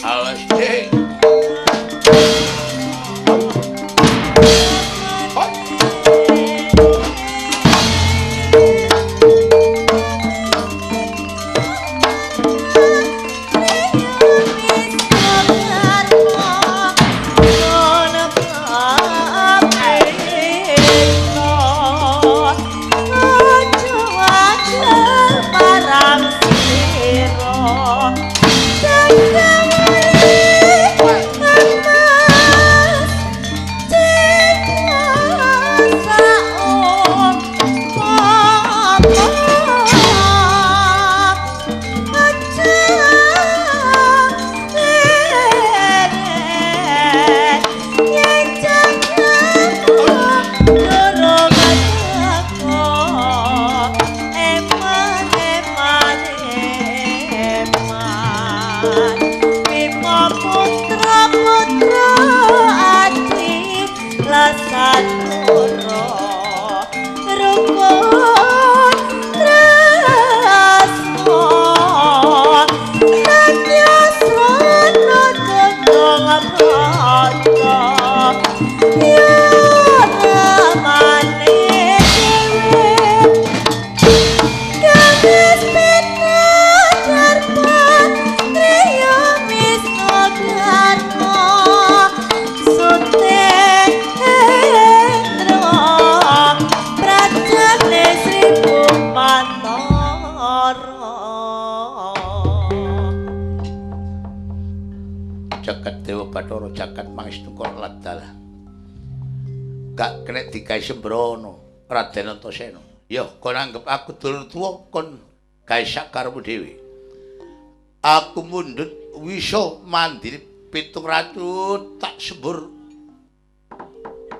Awas deh. Dikai Sembrono Raden Antasena. Ya, kon anggap aku dulur tuwa kon gawe sak karepmu dhewe. Aku mundhut wisa mandiri pitung racun tak sembur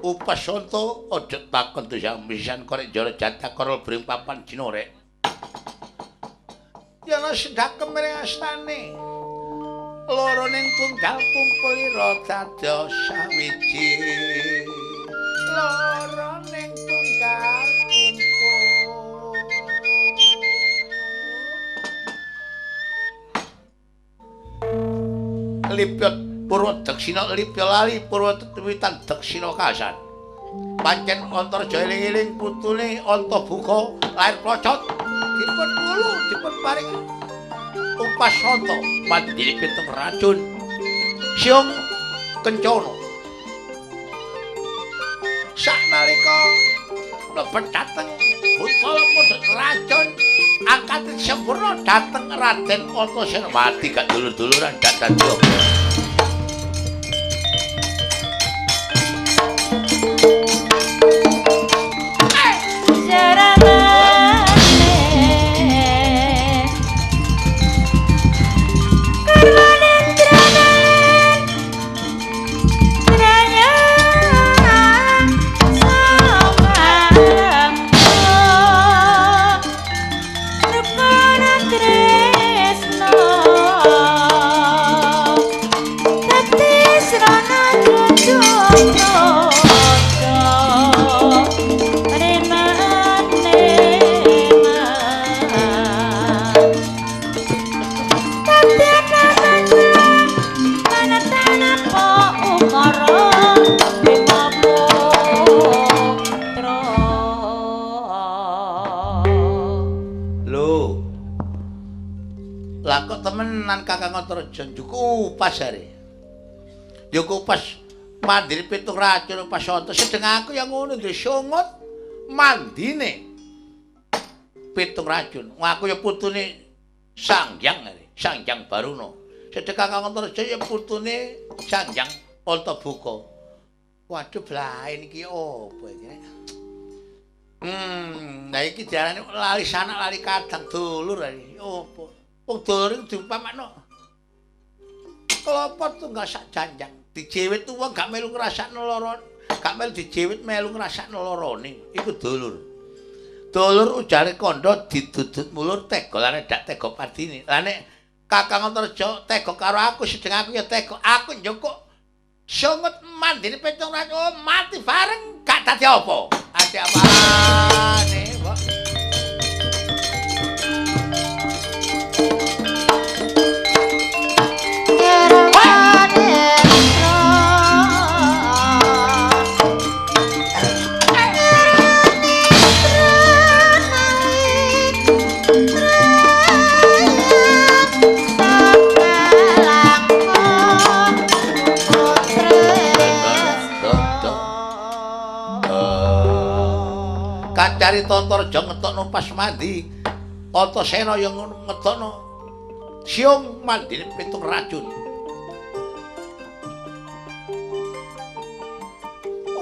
upasanta aja takon dosang misan korek jara jatakara bring papan jinorek. Yana sedakem ring astane. Loroning tunggal kumpulira dados sawiji. Loro ning tunggal kumpul Lipyot Purwadaksina Lipya lali Purwawitan Daksina kasan pancen Antarjaya eling-eling putune Antabuka lair Placot dipun wulu dipun paring upasanta mandiri pitung racun Siung Kencana saknalika mlebet dhateng Butala mundhut racun angkat sempurna dhateng Raden Antasena mati gak dulur-duluran dadan yo. Temenan Kakang Antareja njuk upas are. Ya kupas mandiri pitung racun upasanta sedeng aku yang ngono ndek sungut mandine pitung racun. Aku ya putune Sanghyang are, Sanghyang Baruna. Sedeng Kakang Antareja ya putune Sanghyang Antabuka. Waduh blae niki opo iki? Nah iki diarani lali sanak lali kadang dulur iki opo? Wong dulur diumpamakno kelapa tunggal sak janjang. Dijewit wong gak melu ngrasakno lara, gak melu dijewit melu ngrasakno larane. Iku dulur. Dulur ujare kandha didudut mulur tega lan dak tega padine. Lah nek Kakang Antareja tega karo aku sedeng aku ya tega. Aku njukuk sungut mandine pitung racun mati bareng gak dadi apa. Ati apane, Pak? carita Antareja ngetokno Pasmandi. Antasena yang ngetokno siung mandine pitung racun.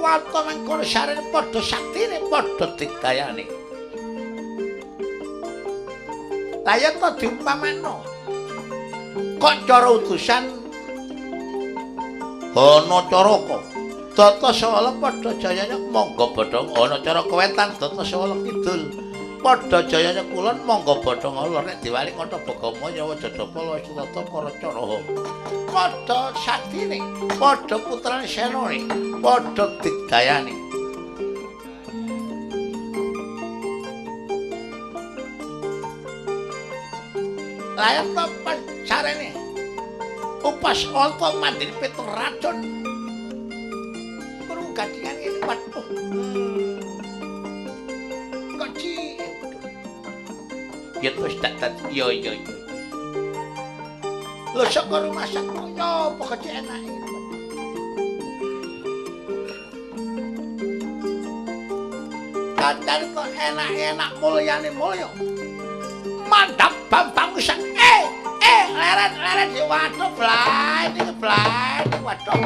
Waton nang kono sarene padha saktine padha digayane. Lah yen to diumpamano. Kok cara utusan ana caraka. Datasawala padha jayane mangga bodhong ana cara wetan Datasawala kidul. Padha jayane kulon mangga bodhong lor nek diwali Ngata Bagama ya Wajadapala Sutata para Caraha. Padha saktine, padha putrane Senane, padha digayane. Layak to carane. Upas alta mandiri pitung racun. Kurung gadingan ngene waduh. Kok cilik. Ya wis tak iya. Lho saka rumah sakno ya apa kecik enake. Kancane kok enak-enak mulyane mulya. Mandhap Bambang Usang. Leren waduh blay waduh.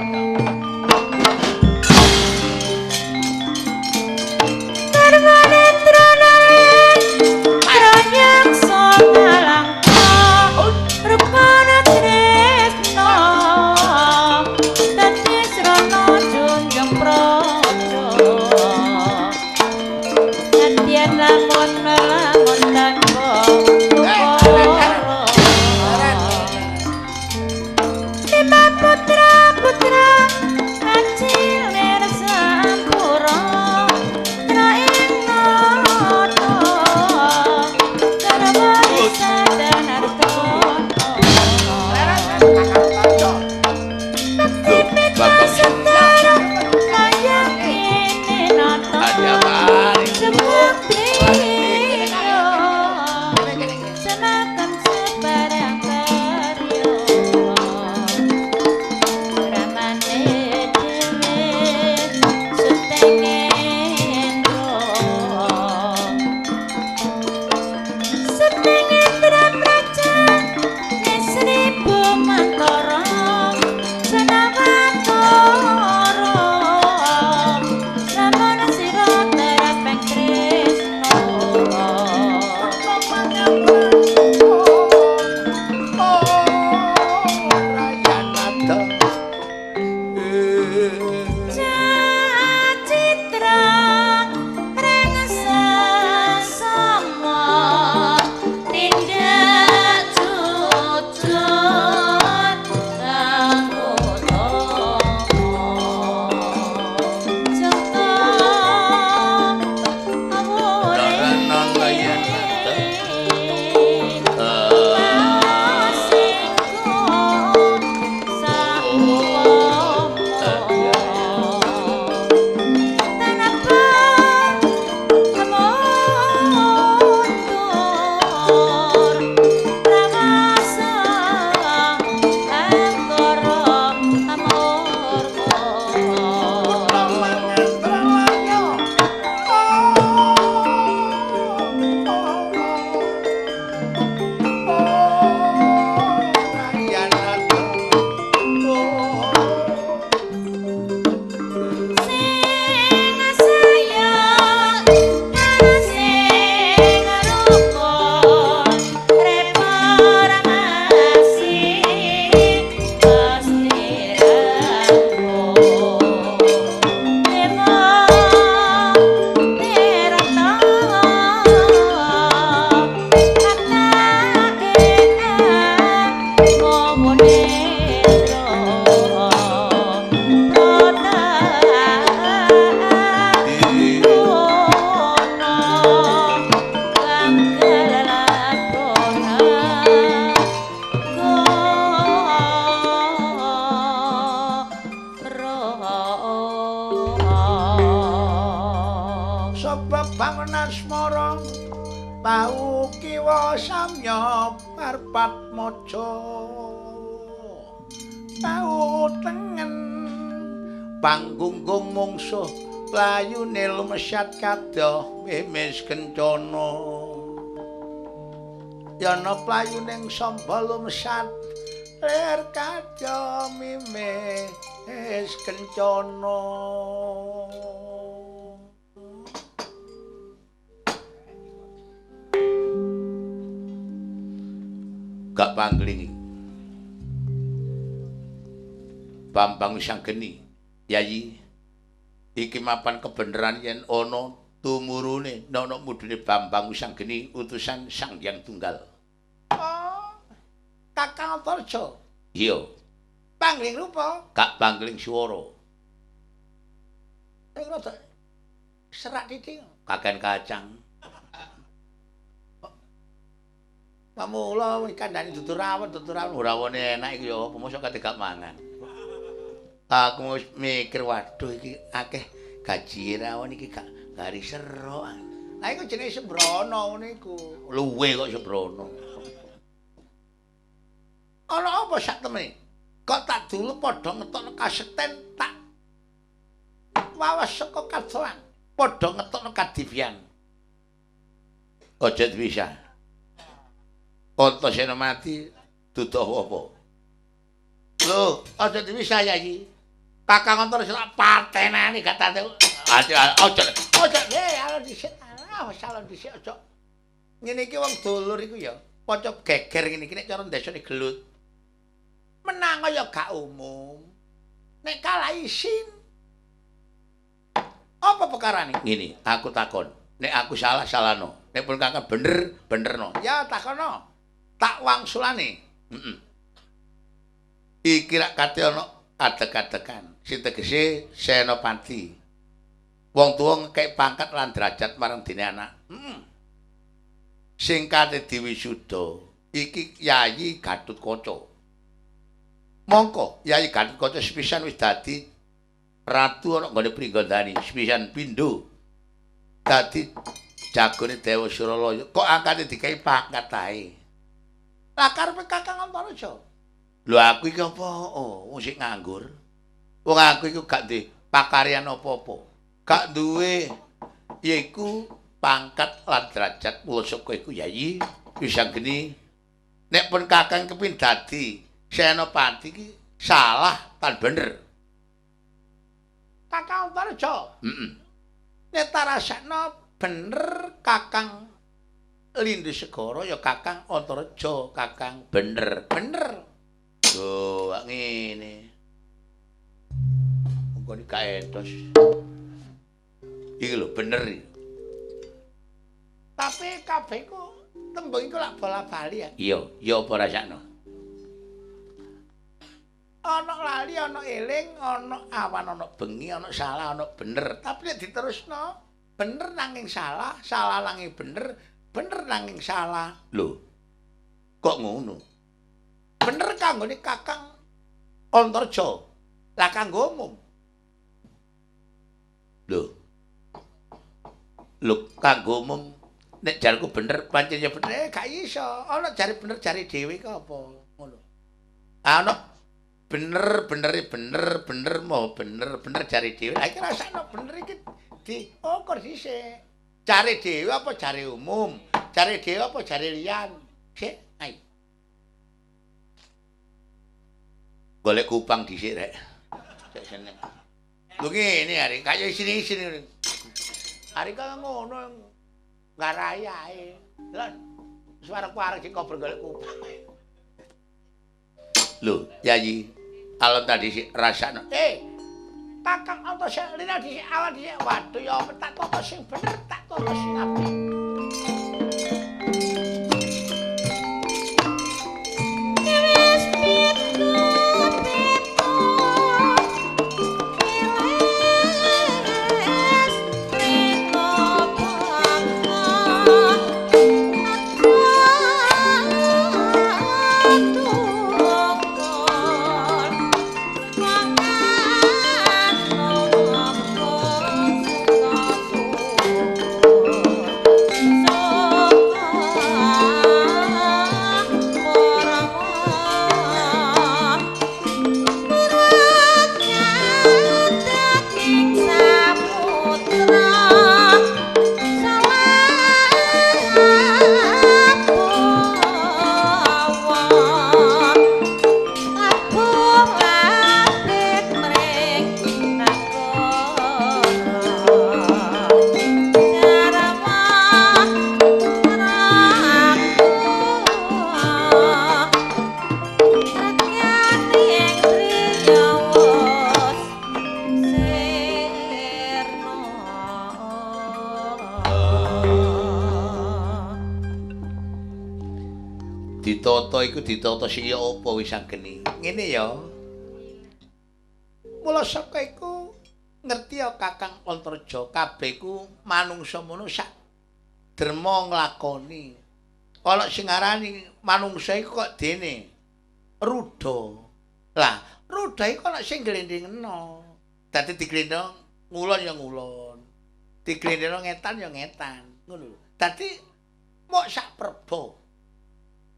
Patmojo tau tengen panggunggung mungsuh Playune lumesat kadoh mimis kencana. Yana playuning samba lumesat lir kadoh mimis kencana. Gak pangling Bambang Wisanggeni Yayi iki mapan kebeneran yen ana tumurune ana mudune Bambang Wisanggeni utusan Sang Hyang Tunggal. Oh, Kakang Antarja. Iya. Pangling rupa? Gak pangling swara. Nek rada serak titik kaken kacang. Pamula kandhane dudu rawon rawone enak iki ya apa mosok kate gak mangan. Aku wis mikir waduh iki akeh gaji rawon iki gak gari sero. Lah iku jenenge sembrono ngene iku. Luwe kok sembrono. Ana apa sak temene? Kok tak dulu padha ngetokno kasekten tak wawas saka kadoan. Padha ngetokno kadivyan. Aja bisa. Antasena mati duduh apa? Lho, aja bisa Yayi. Kakang Antarsena patenane gak tante. Aja alon dhisik. Alon dhisik aja. Ngene iki wong dulur iku ya, kanca geger ngene iki nek cara ndesane gelut. Menang ya gak umum. Nek kalah isin. Apa perkarane? Ngene, aku takon. Nek aku salah salahno. Nek pun kakang bener benerno. Ya takono. Tak wangsulane. Iki rak kate ana adeg-adegan. Sing tegese Senopati. Wong tuwa ngekek pangkat lan derajat marang dene anak. Sing kate diwisuda iki Yayi Gatutkaca. Mongko Yayi Gatutkaca sepisan wis dadi ratu ana nggone Pringgandani, sepisan pindho dadi jagone Dewa Suralaya. Kok angkate dikai pangkat ae. Lah karepe Kakang Antarja. Lho aku iki apa? Oh, wong sing nganggur. Wong aku iku gak duwe pakaryan apa-apa. Gak duwe yaiku pangkat lan derajat mula saka iku Yayi Wisanggeni. Nek pun Kakang kepin dadi Senopati iki salah tan bener. Kakang Antarja. Nek tarasakno bener Kakang Lindhu Segara ya Kakang Antarja, Kakang bener. Lho, kok ngene. Monggo iki gak etos. Iki lho bener iki. Tapi kabeh iku tembung iku lak bola-bali ya. Iya, ya apa rasakno. Ana lali, ana eling, ana awan, ana bengi, ana salah, ana bener. Tapi nek diterusno bener nanging salah, salah nanging bener. Bener nanging salah. Lho. Kok ngono? Bener kanggone Kakang Antarja. Lah kanggo umum. Lho kanggo umum nek jarku bener pancen ya bener gak iso. Ana jare bener jare dhewe kok apa ngono. Ana bener mau bener jare dhewe. Lah iki rasane bener iki diukur dhisik. Jare dhewe apa jare umum? Jare dhewe apa jare liyan? Sik, ayo. Golek kupang dhisik rek. Sik seneng. Lho ngene arek kaya isin-isin ngene. Arek kaya ngono ngarai ae. Lah suaraku arek sing kober golek kupang. Lho, Yayi, alon tadi sik rasakno. Kakang Antarja lina dhisik awan dhisik. Waduh ya tak toto sing bener, tak toto sing apik. Ditata iku ditata sing ya apa wis Anggeni. Ngene ya. Mula saka iku ngerti ya Kakang Antareja kabeh ku manungsa mono sak derma nglakoni. Ana sing ngarani manungsa iku kok dene ruda. Lah, ruda iku ana sing glendhengna. Dadi diglendheng ngulon ya ngulon. Diglendheng ngetan ya ngetan. Ngono lho. Dadi mok sak preba.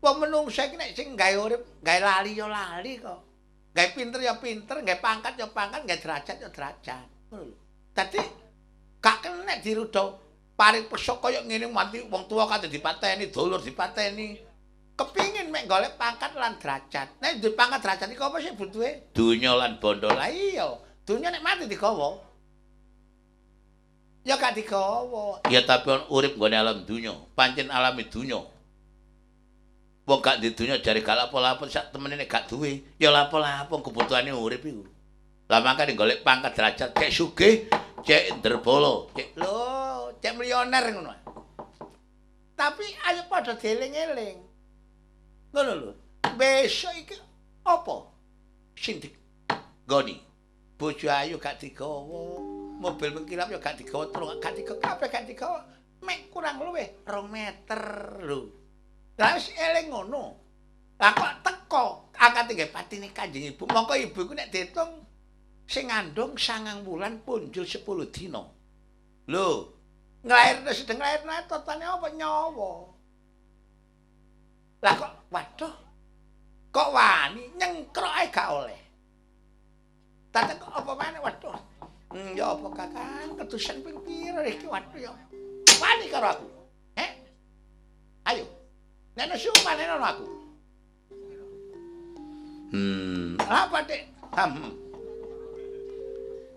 Wong menungsa iki nek sing gawe urip, gawe lali ya lali kok. Gawe pinter ya pinter, gawe pangkat ya pangkat, gawe derajat ya derajat. Ngono lho. Dadi gak kenek diruda paring pesok kaya ngene mati wong tuwa kate dipateni, dulur dipateni. Kepingin mek golek pangkat lan derajat. Nek duwe pangkat derajat iku apa sih butuhe? Donya lan bondo. Lah iya, donya nek mati digawa. Ya gak digawa. Ya tapi urip nggone alam donya, pancen alami donya. Wong gak di donya jare gak lapo-lapo sak temene nek gak duwe, ya lapo-lapo kebutuhane urip iku. Lah makane golek pangkat derajat cek sugih, cek nderbala, cek lho, cek milioner ngono. Tapi ayo padha dieling-eling. Ngono lho. Besok iki apa? Sing digoni. Bojo ayu gak digawa, mobil mengkilap ya gak digawa, terus gak digawa, kabeh gak digawa. Mek kurang luwih 2 meter lho. Lah wis eling ngono. Lah kok teko angkat nggih patine Kanjeng Ibu. Mongko ibu iku nek diitung sing ngandung 9 wulan punjul 10 dina. Lho, nglairne sedeng nglairne totane apa nyawa. Lah kok waduh. Kok wani nyengkrok ae gak oleh. Tate kok apa maneh waduh. Ya apa Kakang kedusan ping pira iki waduh ya. Wani karo aku. Ayo. Nek nesu maneno aku. Apa Dik?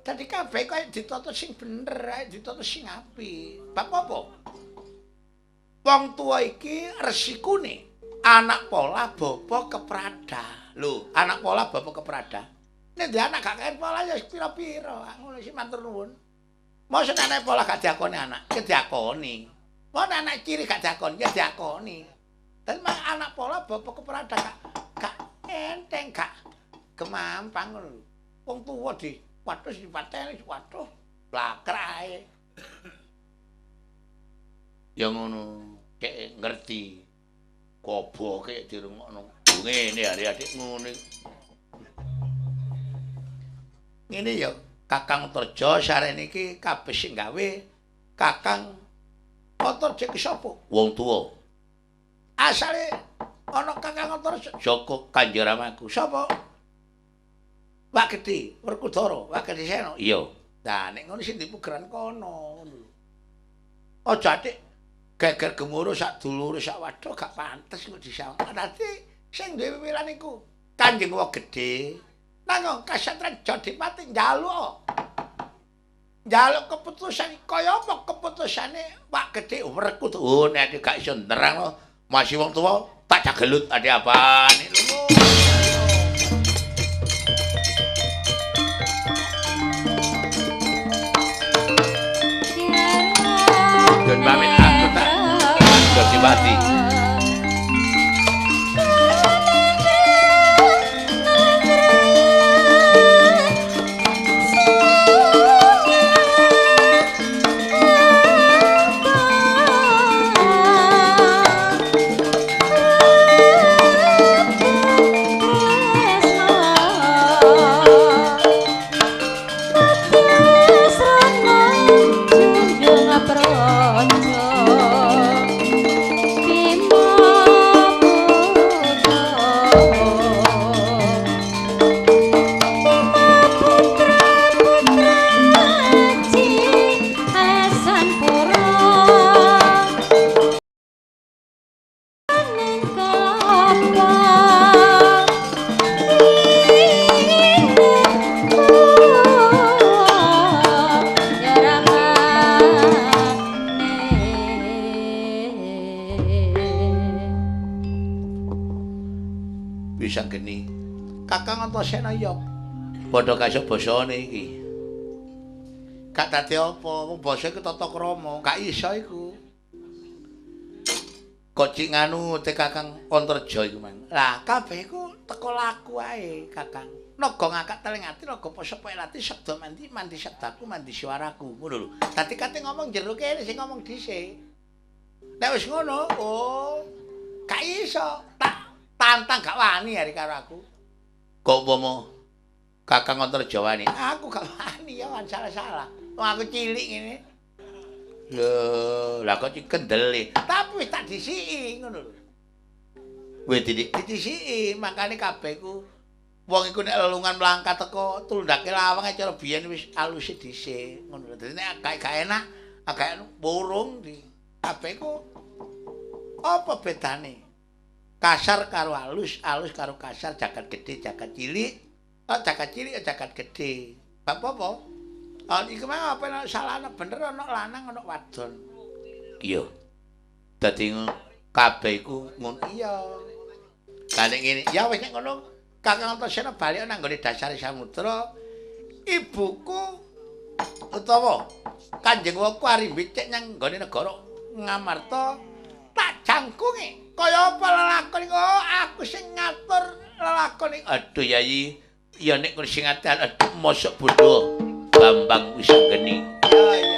Dadi kabeh kaya ditata sing bener ae, ditata sing apik. Bab apa? Wong tuwa iki resikune anak pola bapa keprada. Lho, anak pola bapa keprada. Nek dhe anak gak kaya pola ya pira-pira. Ngono sih matur nuwun. Mosok anak pola gak diakoni anak, ya diakoni. Mau anak ciri gak diakoni, ya diakoni. Dan anak pola bapak keprada gak enteng gak kemampang ngono. Wong tuwa di waduh dipateni waduh blakrae. Ya ngono, kek ngerti. Goboke dirungokno. Ngene adik-adik ngono. Ngene ya Kakang Antareja sarene iki kabeh sing gawe Kakang Antareja ki sapa? Wong tuwa. Asale ana Kakang Antareja Joko Kanjeng Ramaku. Sapa? Wak Gedhe, Werkudara, Wak Gedhe Sena. Iya. Lah nek ngono sing dipugeran kono ngono lho. Aja atik geger gemuruh sak dulure sak waduh gak pantes kok disawang. Dadi sing duwe wiwilan iku Kanjeng Wak Gedhe. Nang kasatran Jodipati njaluk. Njaluk keputusan kaya apa keputusane Wak Gedhe Werkudara. Oh nek gak iso nerangno masih wong tua tak cagelut ada apaan ini lho. Dan pamit aku tak Jodipati. Wisanggeni Kakang Antasena ya padha kasuk basane iki. Gak dadi apa, wong basa iku tata krama, gak iso iku. Kok cik nganu te Kakang Antarja iku, Mang. Lah kabeh iku teko laku ae, Kakang. Naga ngakak telingati, naga posok elati sabda mandi sabdaku, mandi suaraku. Ngono lho. Dadi kate ngomong jero kene sing ngomong dhisik. Nek wis ngono, oh, gak iso. Tak tantang gak wani hari karo aku. Kok umpama Kakang Antarja wani, aku gak wani ya salah-salah. Wong aku cilik ngene. Lho, lah kok iki kendele. Tapi wis tak disiki ngono lho. Wis disiki, makane kabeh ku wong iku nek lelungan mlangkat teko tundake lawang cara biyen wis alus dhisik ngono lho. Dadi nek gak enak, agak burung di kabeh ku apa bedane? Kasar karo alus, alus karo kasar, jagat gedhe, jagat cilik. Jagat cilik, jagat gedhe. Apa-apa? Iku mah apa salah bener ana lanang ana wadon. Iya. Dadi kabeh iku ngono iya. Lah nek ngene, ya wis nek ngono Kakang Antarsena balik nang nggone dasare samudra. Ibuku utawa Kanjeng Waku ari becik nang nggone negara Ngamarta tak jangkunge. Kaya apa lelakon iku? Aku sing ngatur lelakon iku. Aduh Yayi, ya nek kowe sing ngatur aduh mosok bodho. Bambang Wisanggeni. Ya ya.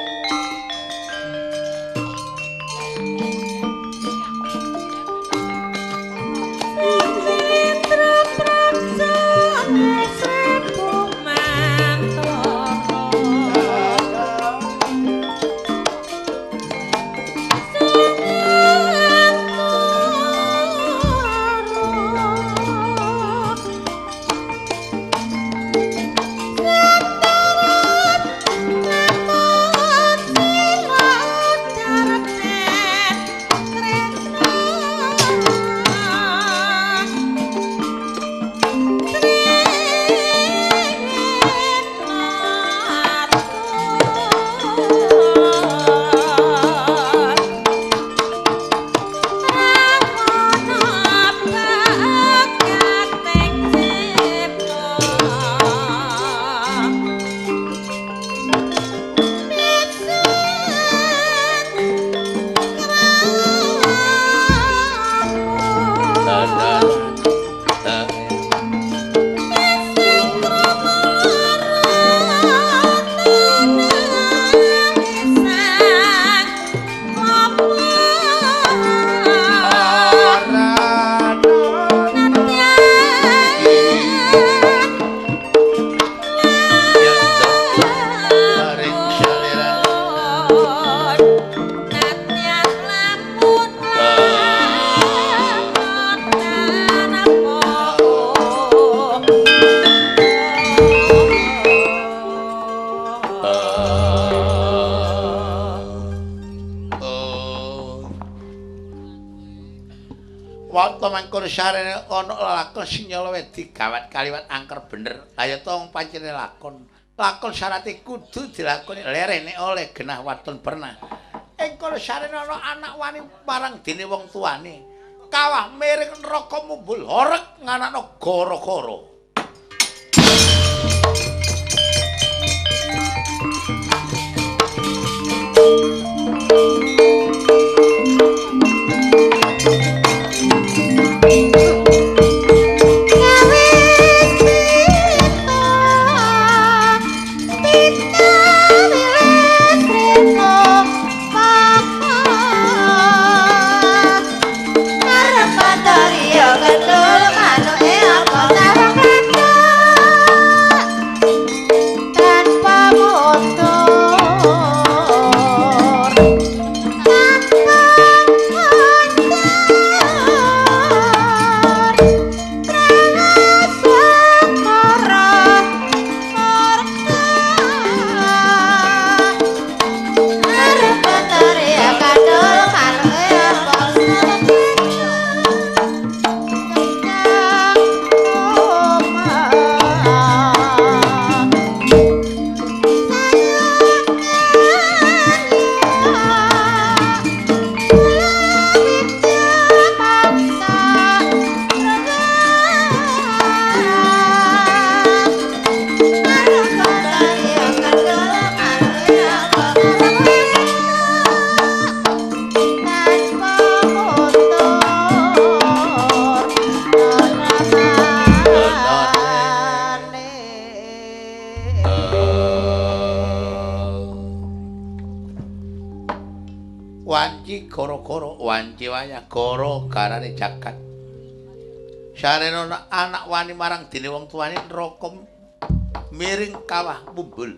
Sarene ana lakon sing nyala wedi gawat kaliwat angker bener. Kaya to wong pancene lakon. Lakon syarate kudu dilakoni lerene oleh genah waton pernah. Ing kono sarene ana anak wani marang dene wong tuane. Kawah miring neraka mumbul horeg nganakno gara-gara. koro-koro wanci wayah koro garane jagat. Sarene anak wani marang dene wong tuane neraka miring kawah mumbul.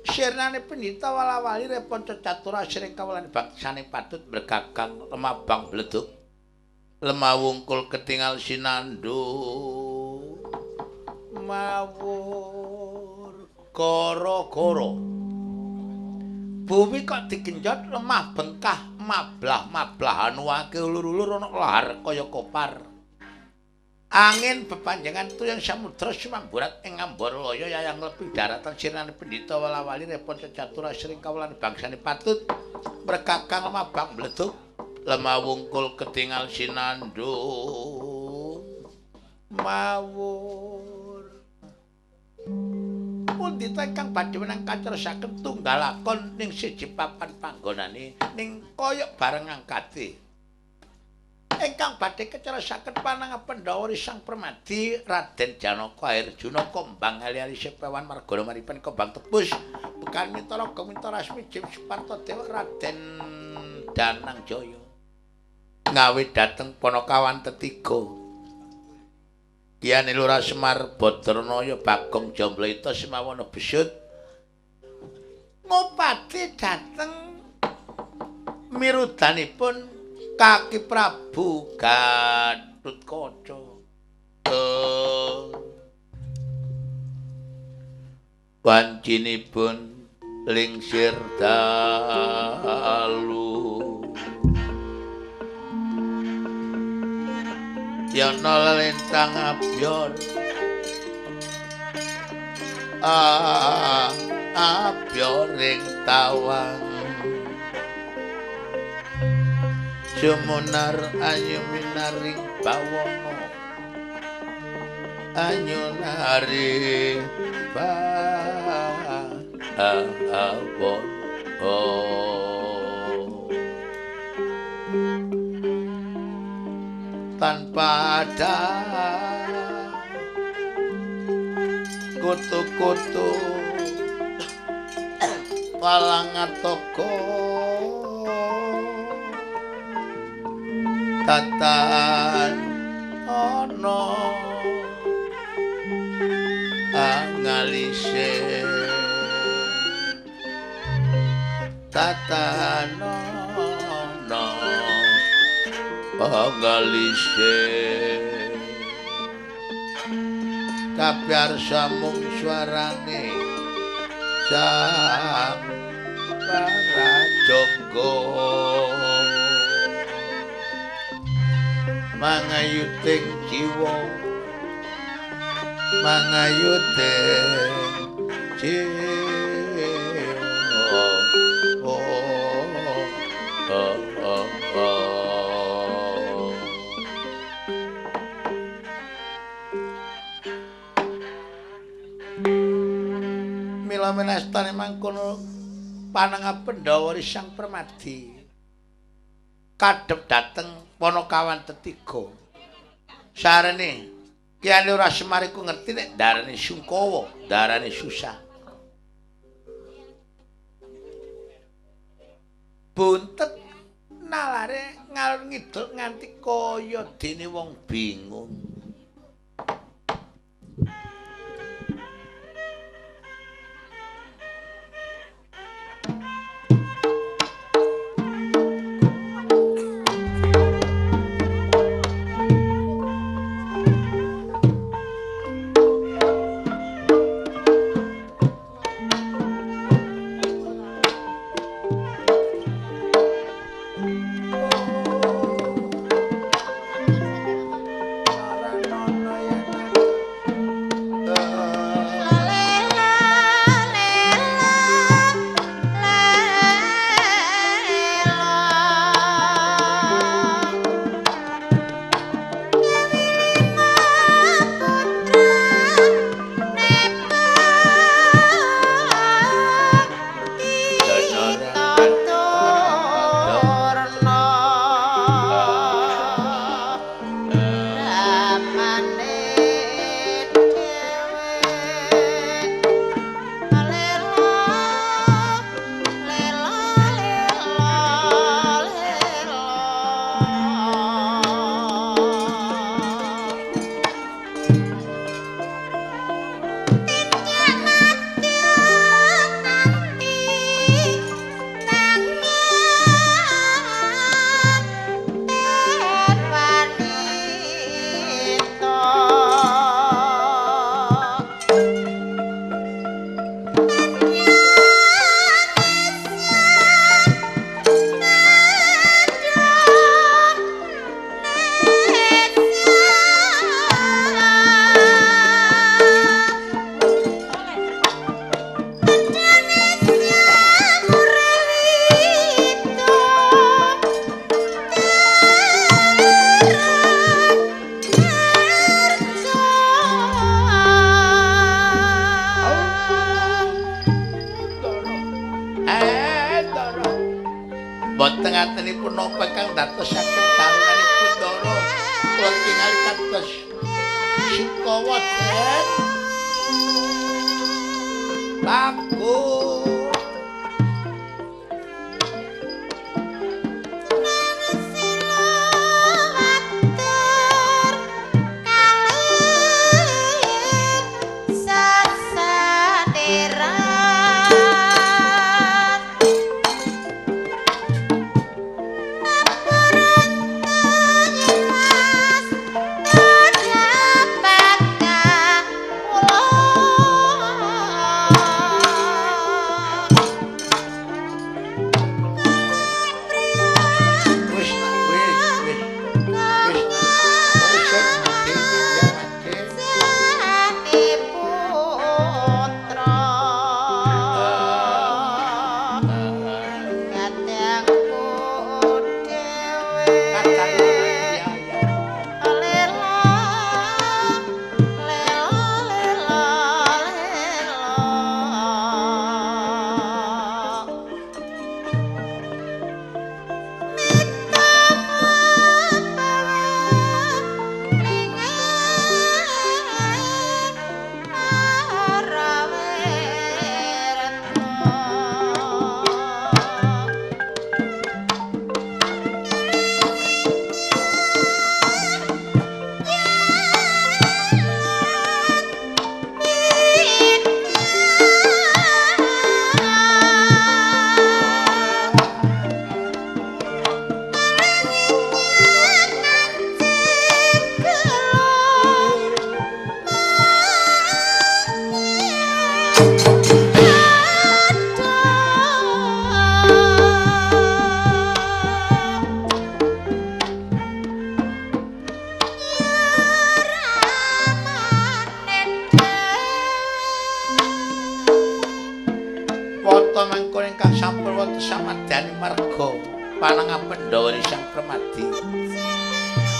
Sirnane pendhita wala-wali repanca catura sring kawulane bangsane patut bergagang lemabang bleduk. Lemah wungkul ketingal sinandhu mawur koro-koro. Bumi kok digenjot lemah bengkah mablah-mablahan wake ulur-ulur ana lahar kaya kopar. Angin bepanjangan tuyang samudra sumamburat ing ngambara laya yayang lebih daratan sirnane pendhita wala-wali repon cacatura sring kawulane bangsane patut bergagang lemabang bleduk. Lemah wungkul ketingal sinandhu mawur. Pundhita ingkang badhe menang kacerasaken tunggal lakon ning siji papan panggonane ning kaya bareng angkate. Ingkang badhe kacerasaken panang Pandhawa Risang Permadi Raden Janaka Airjuna Kombang ali-ali sepewan margana maripan Kombang Tebus Bekan Mintara Gomintara Rasmi Jim Suparto Dewa Raden Danang Jaya ngawe dateng Panakawan tetiga. Kyane Lurah Semar Badranaya Bagong Jambleta Simawana Besut ngopati dateng mirudanipun Kaki Prabu Gatutkaca. Wancinipun lingsir dalu yana lentang abyor abyor ing tawang sumunar ayu minaring bawana anyunari bawon tanpa ada kutu-kutu palangatoko tatan ana angalise tatan ana angalise kapiarsa mung swarane sang Parajangga mangayuting jiwa mangayuting jiwa mila menastane mangkono panang Pandhawa Risang Permadi kadhep dateng Panakawan tetiga. Sarene Kyane Lurah Semar iku ngerti nek darane Sungkawa, darane susah. Buntet nalare ngalor ngidul nganti kaya dene wong bingung. napa kang dadosaken dalunanipun Ndara kula tingali kados Sikawa Den bagus.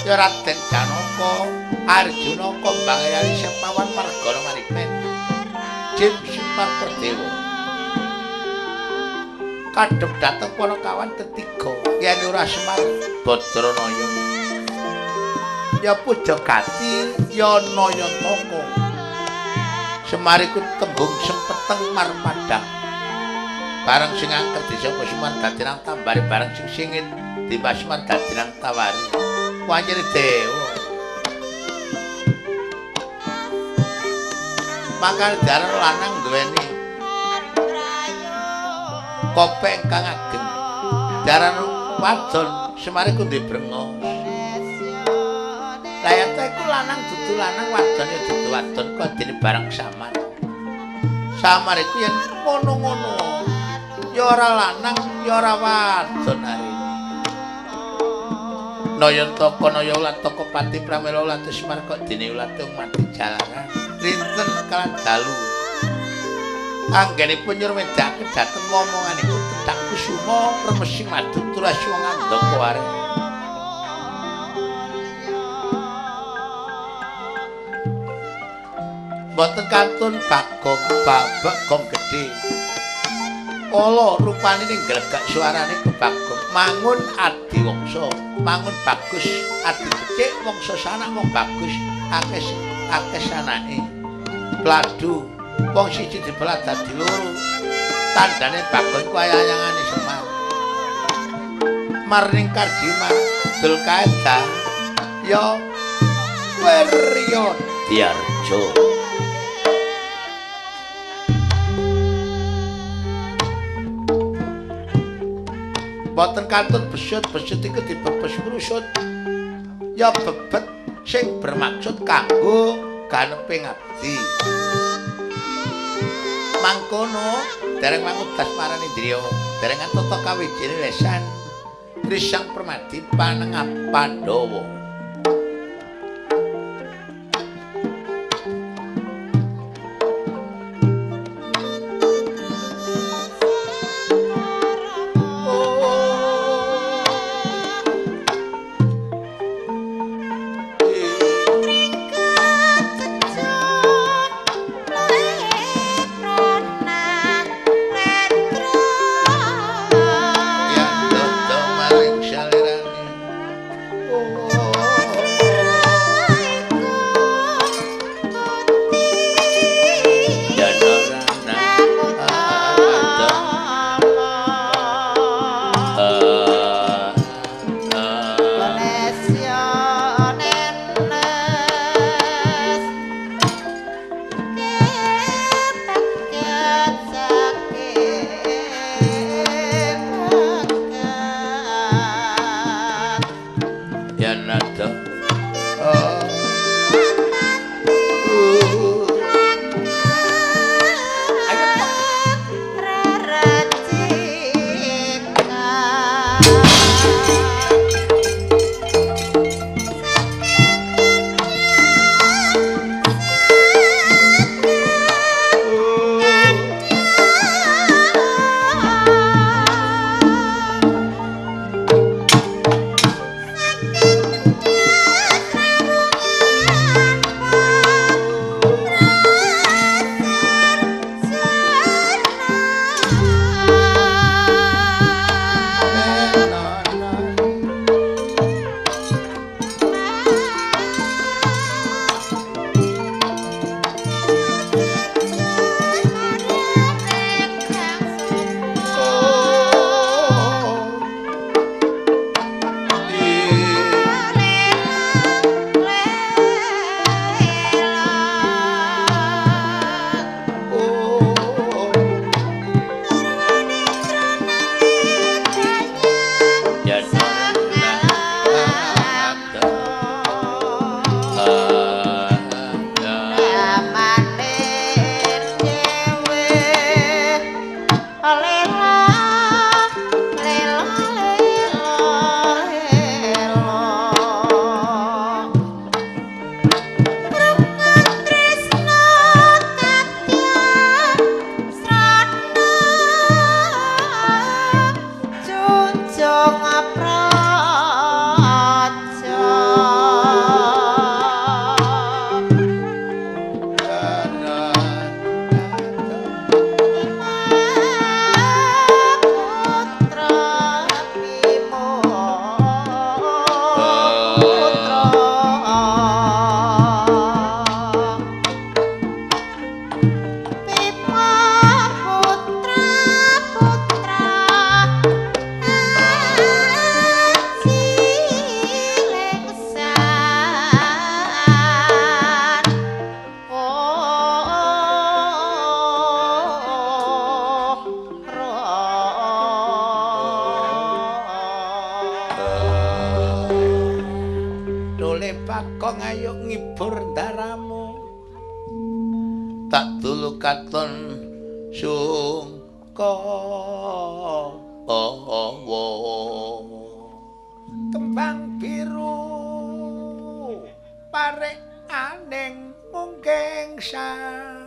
Ya Raden Janaka Arjuna Kombangayali Sepawan Margana Marikmen Jin Simpar Perdewa kadhep dhateng para kawan ketiga yen ora Semar Badranaya ya Pujagati ya Nayantaka Semar iku tembung sempeteng marpadang bareng sing angker desa Semar dadi nang tambare bareng sing singit di Semar dadi nang tawari Wanjir dewa makane daran lanang duweni kopek ingkang ageng daran wadon Semar iku ndek brengos la yen iku lanang dudu lanang wadon ya dudu wadon kok dene bareng samar samar iku yen ngono-ngono ya ora lanang ya ora wadon are Nayantaka Naya Ulataka Pati Pramila Ulatu Semar kok dene ulate mati jalaran rinten kalan dalu anggenipun nyurmedake dhateng ngomonganipun Tetak Kusuma remesing madu tulas wong andaka are boten kantun bagong babak gong gedhe kala rupane ning glegak suarane kebagong mangun adi wangsa mangun bagus adi becik wangsa sanak wong bagus akeh sanake bladu wong siji dibelah dadi loro tandane bagong ku ayang-ayangane Semar marning Karjima dul kaedah ya Wirya Diarjo boten kantun besut-besut iku dibebes krusut ya bebet sing bermaksud kanggo ganeping abdi mangkono dereng mangudas marani Indriya dereng antata kawijine lesan Risang Permadi panengah Pandhawa Shall yen ada Bakong ayo ngibur daramu tak dulu katon sungko kembang biru parek aneng mungking sawah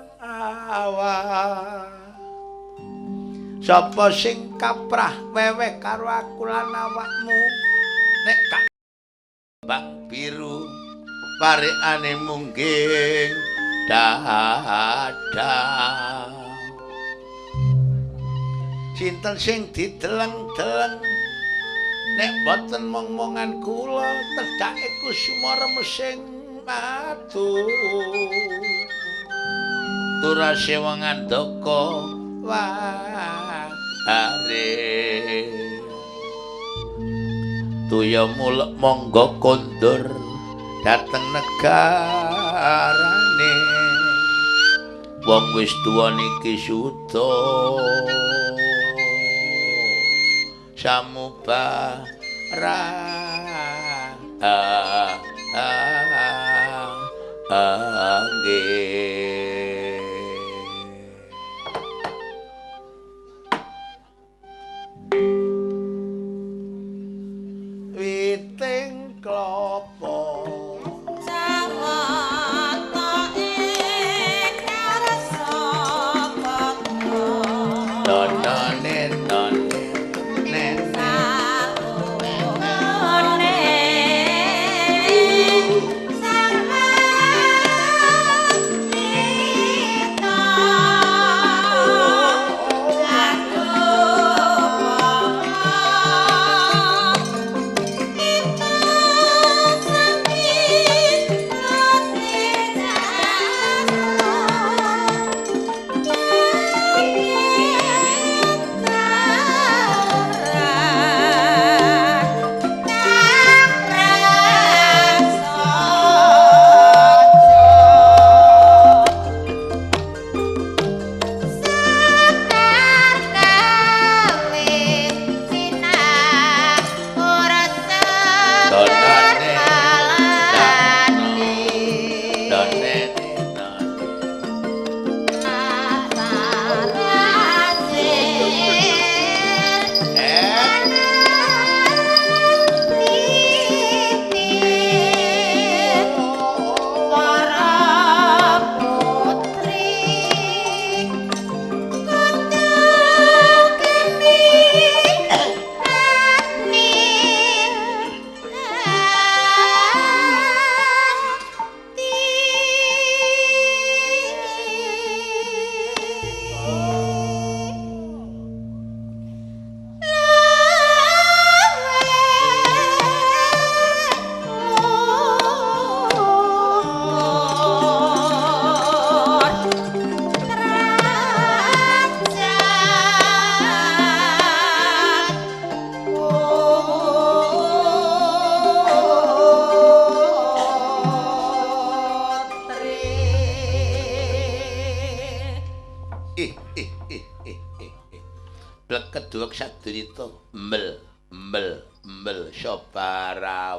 sapa sing kaprah weweh karo aku lan awakmu nek kembang biru parekane mungging dadah sinten sing dideleng-deleng nek boten mong-mongan kula tedhake kusuma remesing matu turase wong andaka ware tuya mulek monggo kondur dateng negarane wong wis tuwa niki suda samubara witing klopo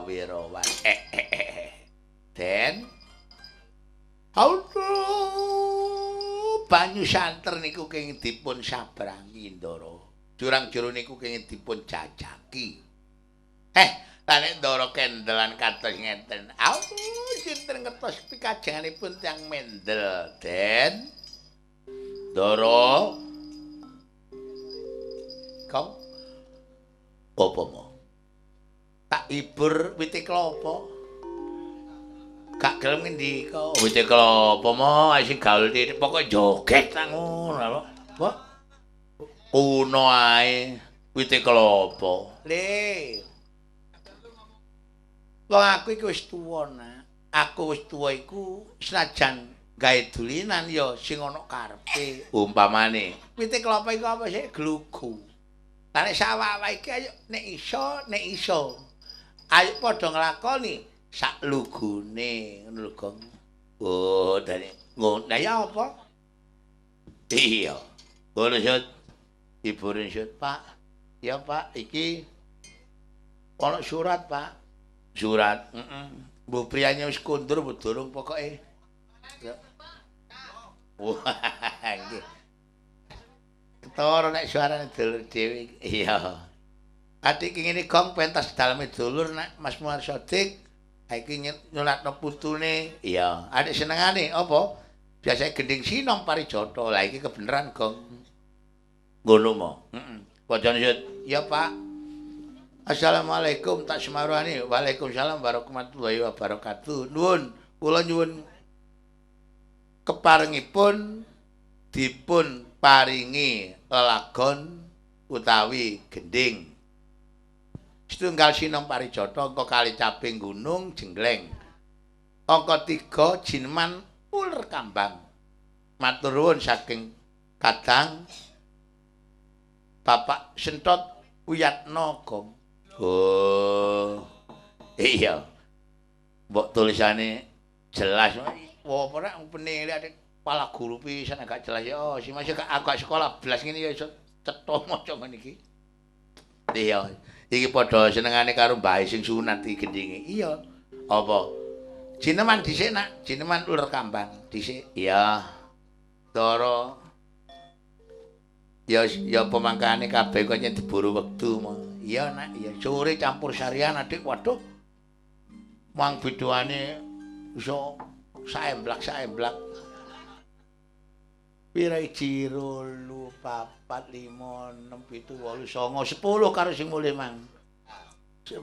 Prawirawan. Den Aduh, banyu santer niku kenging dipun sabrangi Ndara. Jurang-jero niku kenging dipun jajaki. Lah nek Ndara kendelan kados ngeten. Aduh, sinten ngertos pikajanganipun tiyang mendel, Den. Ndara. Kau apa mo? Tak ibur wite klapa. Gak gelem ngendika. Wite klapa mo sing gaul titik pokoke joget ta ngono lho. Apa? Kuno ae wite klapa. Le. Wong aku iki wis tuwa, Nak. Aku wis tuwa iku senajan gawe dulinan ya sing ana karepe. Umpamane wite klapa iku apa sih? Glugu. Lah nek sawah-sawah iki ayo nek iso. Ayo padha nglakoni sak lugune ngono lho, Gong. Oh, dene ngono. Lah ya apa? Iya. Ngono Sut. Ibune Sut, Pak. Ya, Pak, iki ana surat, Pak. Surat. Mbok priyane wis kondur mbok durung pokoke. Ya. Wah, nggih. Ketara nek suarane dulur dhewe. Iya. Adik ngene Gong pentas daleme dulur nek Mas Muar Sodik iki nyulatno putune. Iya, adik senengane apa? Biasane gending sinom parijata. Lah iki kebeneran, Gong. Ngono mo. Wajane Sut. Ya, Pak. Assalamualaikum tak semaruani. Waalaikumsalam warahmatullahi wabarakatuh. Nuwun, kula nyuwun keparengipun dipun paringi lelagon utawi gending. Setunggal sinom parijata angka kali caping gunung jenggleng. Angka 3 jineman uler kambang. Matur nuwun saking Kadang Bapak Sentot Wiyatno, Gong. Oh. Iya. Mbok tulisane jelas. Wah, ora penilaian kepala guru pisan agak jelas ya. Oh, si masih agak sekolah belas ngene ya iso cetha maca ngene iki. Iya. Iki padha senengane karo mbahe sing sunat iki gendinge. Iya. Apa? Jineman dhisik, Nak. Jineman uler kambang dhisik. Iya. Dara. Ya pemangkane kabeh kok nyek diburu wektu mo. Iya, Nak. Iya. Sore campur sarian adik. Waduh. Mang biduane iso saemblak. Pira iki 2, 4, 5, 6, 7, 8, 9, 10 karo sing mulih mang. 10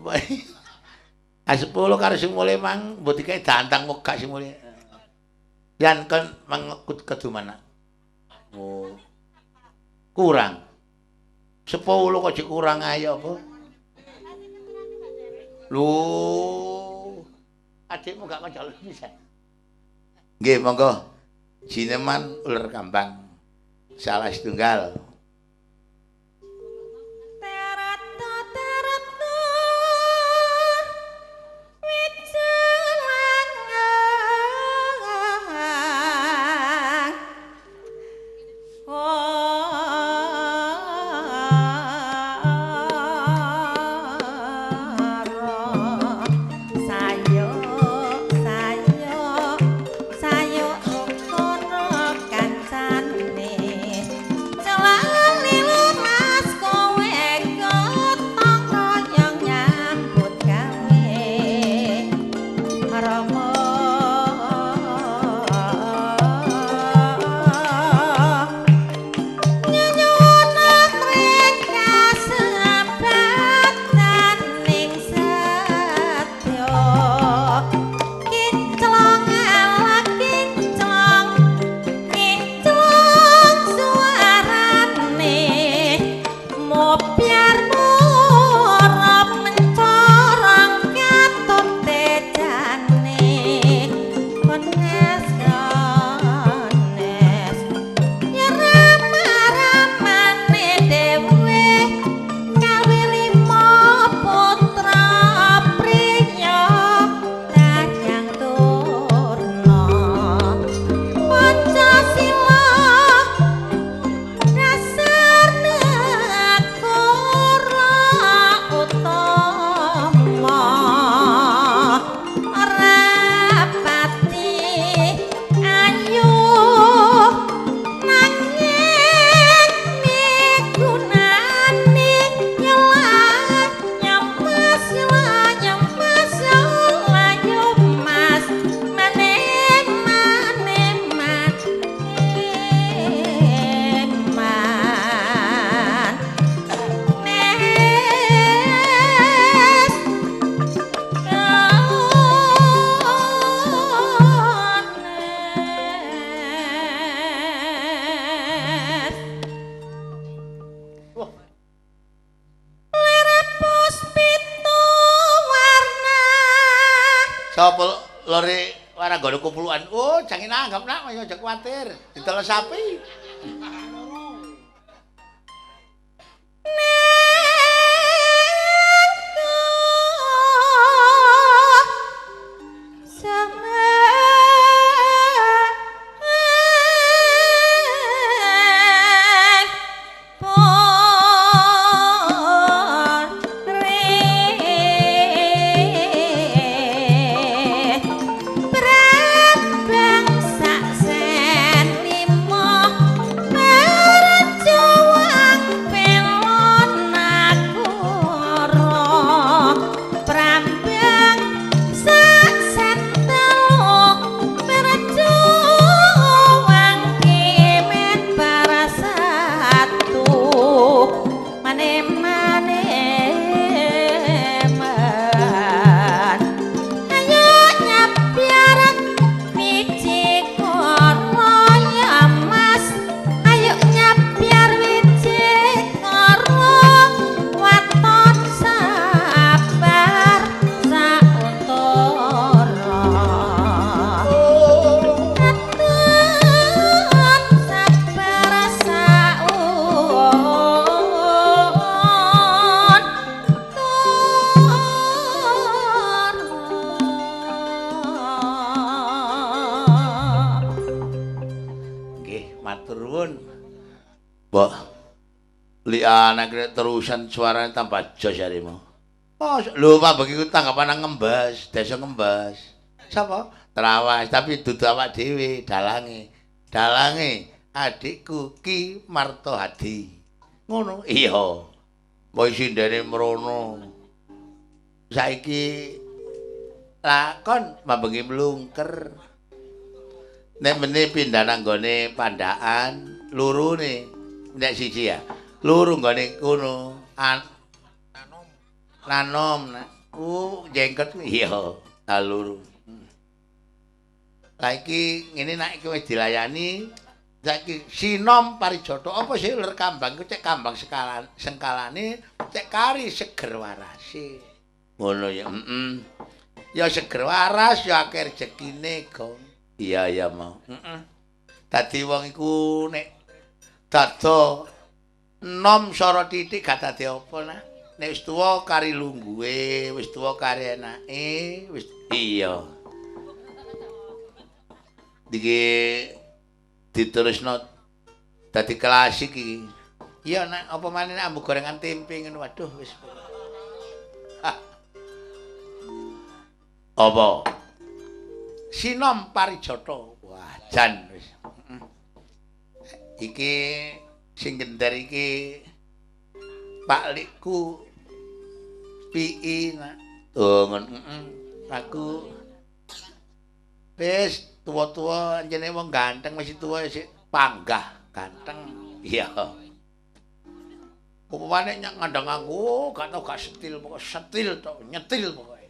karo sing mulih mang mbok dikae dantang kok gak sing mulih. Yan kan mangkut keduman. Oh. Kurang. 10 kok jek kurang ayo apa? Lho. Adikmu gak kanca bisa. Nggih, monggo. Jineman uler kambang. Salah setunggal. Mencorong katut tejane Sapa lore waranggana kumpulukan. Oh, jangan anggap nak, aja kuwatir. Didol sapi. Anak terusan suaranya tambah jos harimu. Oh, lho Pak begitu tanggapan ngembas, desa ngembas. Sapa? Trawas, tapi dudu awak dhewe, dalange. Dalange adikku Ki Marto Hadi. Ngono? Iya. Mbok sindene mrono. Saiki lakon mabengi mlungker. Nek meneh pindah nang gone Pandaan, lurune nek siji ya. Luru nggone kono nanom jengket iya luru saiki ngene nek iki wis dilayani saiki sinom parijata apa sih ler kambang ku cek kambang sengkalane cek kari seger warase ngono ya ya seger waras ya akeh rezekine Gong iya mau dadi wong iku nek dado nom soro titik gak dadi apa nah. Nek wis tuwa kari lungguhe, wis tuwa kari enake, wis iya. Iki diterusno dadi klasik iki. Iya nek apa maneh nek ambu gorengan tempe ngono waduh wis. Apa? Sinom parijata. Wah, jan wis. Iki sing gendar iki Pak Likku PI nak aku wis tuwa-tuwa jenenge wong ganteng wis tuwa sik panggah ganteng iya upamane nyak ngandang aku gak tau gak setil pokok setil tok nyetil pokoke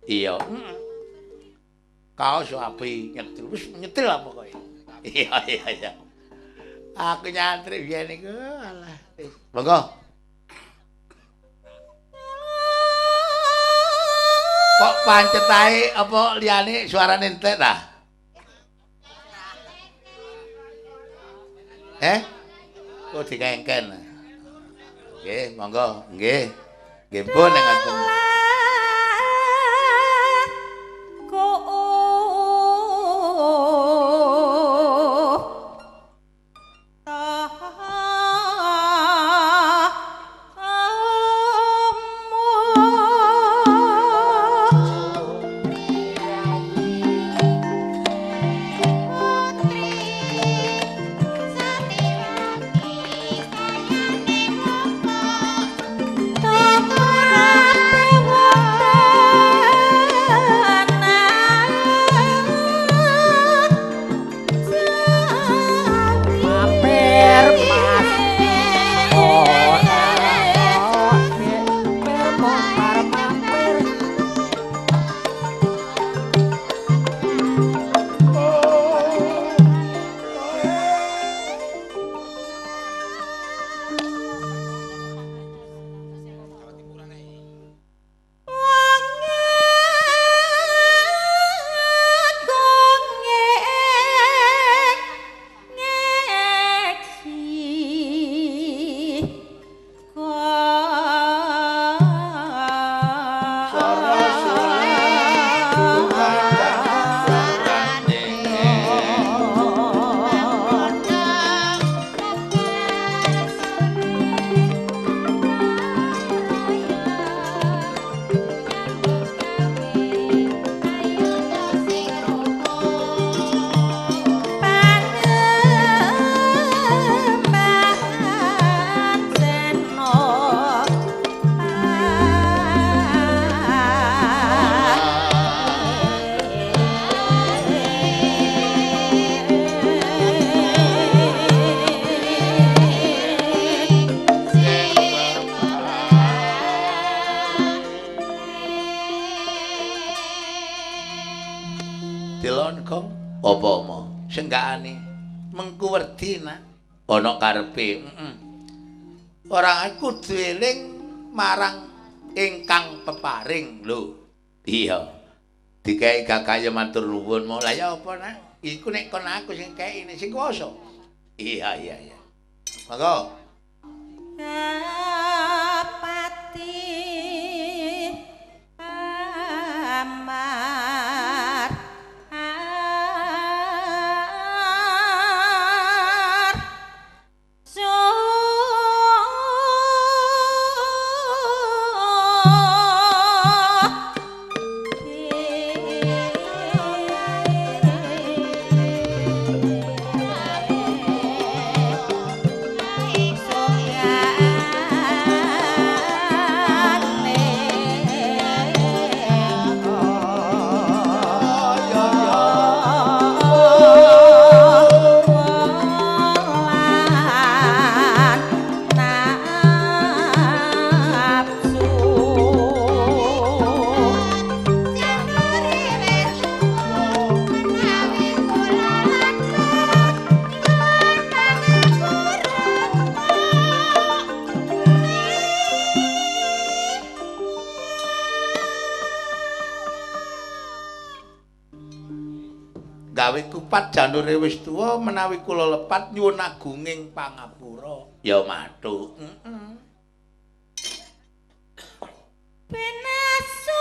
iya kaos api nyetil wis nyetil apa pokoke iya aku nyantri biyen iku alah. Monggo. Kok pancet ae apa liyane suarane entek ta? Kok dikengken. Nggih, monggo. Nggih. Nggih pun nek ngoten. Delon Gong. Apa mo? Senggakane mengku werdi nak ana karepe. Ora kudu eling marang ingkang peparing lho. Iya. Dikai kakaya matur nuwun mo. Lah ya apa nak? Iku nek kon aku sing kaine sing kuwasa. Iya. Monggo. Pati amar gawe kupat janure wis tuwa menawi kula lepat nyuwun agunging pangapura ya mathuk. Penasu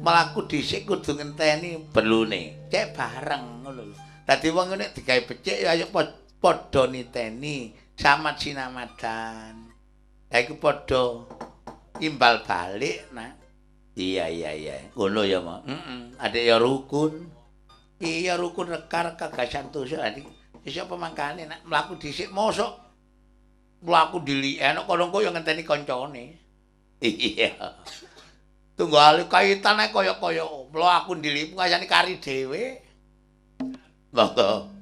mlaku dhisik kudu ngenteni belune cek bareng ngono lho. Dadi wong nek digawe becik ya ayo padha niteni samat sinamadan. Ha iku padha imbal balik nak. Iya. Ngono ya, Mak. Adek ya rukun. Iya rukun rekar kagasan dosa ati. Iso pemangkane nak mlaku dhisik mosok mlaku dhilik enak kono-kono ya ngenteni kancane. Iya. Tunggal kaitane kaya-kaya mlaku ndilip kayane kari dhewe. Monggo.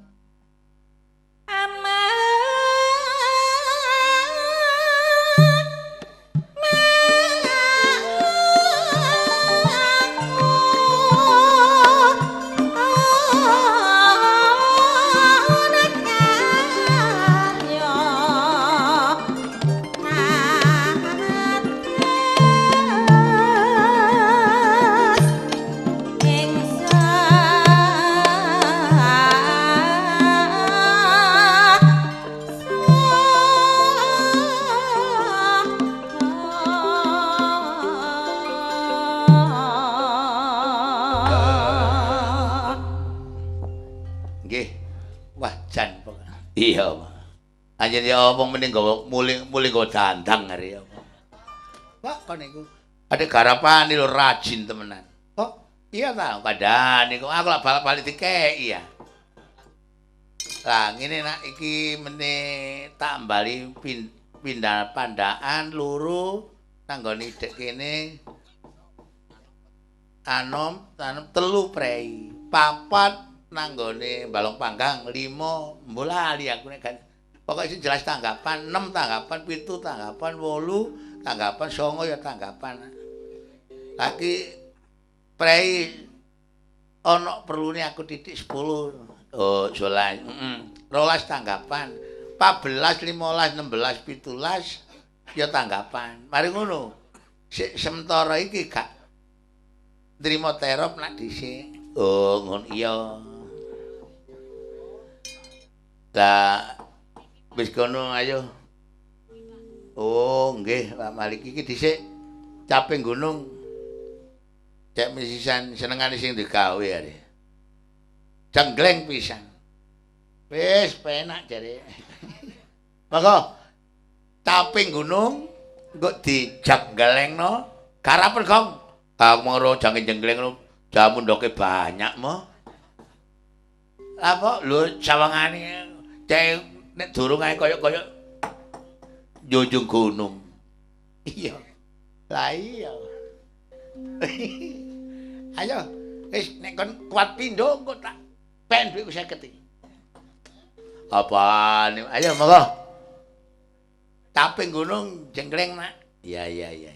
Iya, anjen ya apa mending gawa muling gawa dandang hari ya. Pak kon niku ade garapane lho rajin temenan. Oh, iya ta, kandhane kok aku lak balik-balik dikeki ya. Lah ngene nak iki meneh tak bali pindah pandaan loro nanggone dek kene. Anom, telu prei, papat nanggone balong panggang 5 mbulali aku nek kan pokoke sing jelas tanggapan 6 tanggapan 7 tanggapan 8 tanggapan 9 ya tanggapan lagi prei ana perlune aku titik 10 oh 12 tanggapan 14 15 16 17 ya tanggapan mari ngono sik sementara iki gak nrimo terop nak dhisik. Oh, ngono iya. Lah wis kono ayo. Oh, nggih, Pak Malik iki dhisik caping gunung. Cek misisan senengane sing digawe are. Jenggleng pisan. Wis penak jare. Maka caping gunung engko dijengglengno garapen Gong. Aku moro jange jenggleng jamu ndoke banyak mo. Apa lho sawangane cek nek durung ae kaya-kaya njunjung gunung. Iya. Lah iya. Ayo, wis nek kon kuat pindho engko tak pen dhuwit 50 iki. Apaan? Ayo monggo. Caping gunung jenggleng nak. Iya iya iya.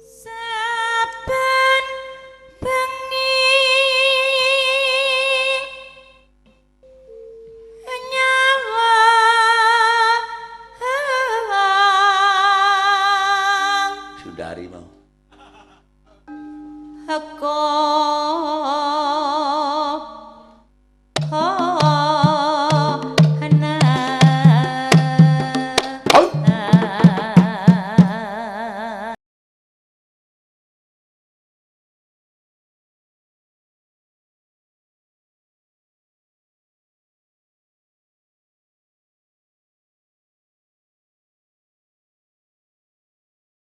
Saben bengi nyawa Sundari mau. aku